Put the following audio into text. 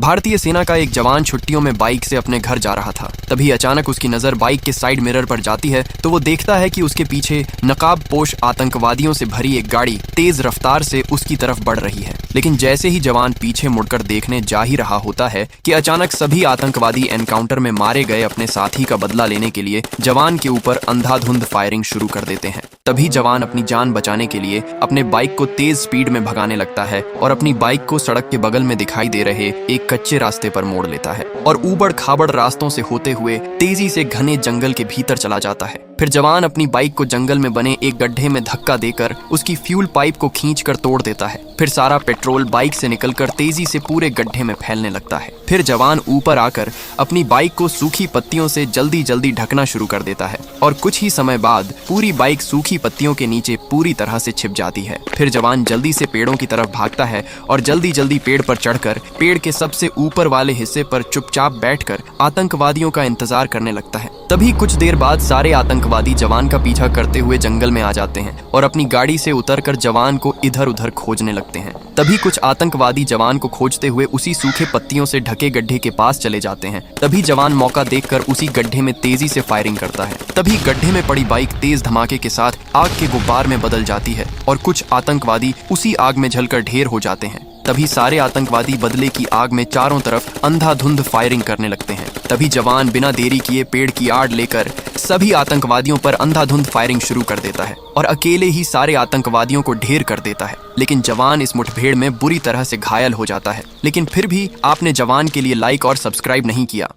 भारतीय सेना का एक जवान छुट्टियों में बाइक से अपने घर जा रहा था। तभी अचानक उसकी नजर बाइक के साइड मिरर पर जाती है तो वो देखता है कि उसके पीछे नकाबपोश आतंकवादियों से भरी एक गाड़ी तेज रफ्तार से उसकी तरफ बढ़ रही है। लेकिन जैसे ही जवान पीछे मुड़कर देखने जा ही रहा होता है कि अचानक सभी आतंकवादी एनकाउंटर में मारे गए अपने साथी का बदला लेने के लिए जवान के ऊपर अंधाधुंध फायरिंग शुरू कर देते हैं। तभी जवान अपनी जान बचाने के लिए अपने बाइक को तेज स्पीड में भगाने लगता है और अपनी बाइक को सड़क के बगल में दिखाई दे रहे एक कच्चे रास्ते पर मोड़ लेता है और ऊबड़ खाबड़ रास्तों से होते हुए तेजी से घने जंगल के भीतर चला जाता है। फिर जवान अपनी बाइक को जंगल में बने एक गड्ढे में धक्का देकर उसकी फ्यूल पाइप को खींचकर तोड़ देता है। फिर सारा पेट्रोल बाइक से निकलकर तेजी से पूरे गड्ढे में फैलने लगता है। फिर जवान ऊपर आकर अपनी बाइक को सूखी पत्तियों से जल्दी जल्दी ढकना शुरू कर देता है और कुछ ही समय बाद पूरी बाइक सूखी पत्तियों के नीचे पूरी तरह से छिप जाती है। फिर जवान जल्दी से पेड़ों की तरफ भागता है और जल्दी जल्दी पेड़ पर चढ़कर पेड़ के सबसे ऊपर वाले हिस्से पर चुपचाप बैठकर आतंकवादियों का इंतजार करने लगता है। तभी कुछ देर बाद सारे आतंकवादी जवान का पीछा करते हुए जंगल में आ जाते हैं और अपनी गाड़ी से उतरकर जवान को इधर उधर खोजने लगते हैं। तभी कुछ आतंकवादी जवान को खोजते हुए उसी सूखे पत्तियों से ढके गड्ढे के पास चले जाते हैं। तभी जवान मौका देखकर उसी गड्ढे में तेजी से फायरिंग करता है। तभी गड्ढे में पड़ी बाइक तेज धमाके के साथ आग के गुब्बार में बदल जाती है और कुछ आतंकवादी उसी आग में जलकर ढेर हो जाते हैं। तभी सारे आतंकवादी बदले की आग में चारों तरफ अंधाधुंध फायरिंग करने लगते हैं। तभी जवान बिना देरी किए पेड़ की आड़ लेकर सभी आतंकवादियों पर अंधाधुंध फायरिंग शुरू कर देता है और अकेले ही सारे आतंकवादियों को ढेर कर देता है। लेकिन जवान इस मुठभेड़ में बुरी तरह से घायल हो जाता है। लेकिन फिर भी आपने जवान के लिए लाइक और सब्सक्राइब नहीं किया।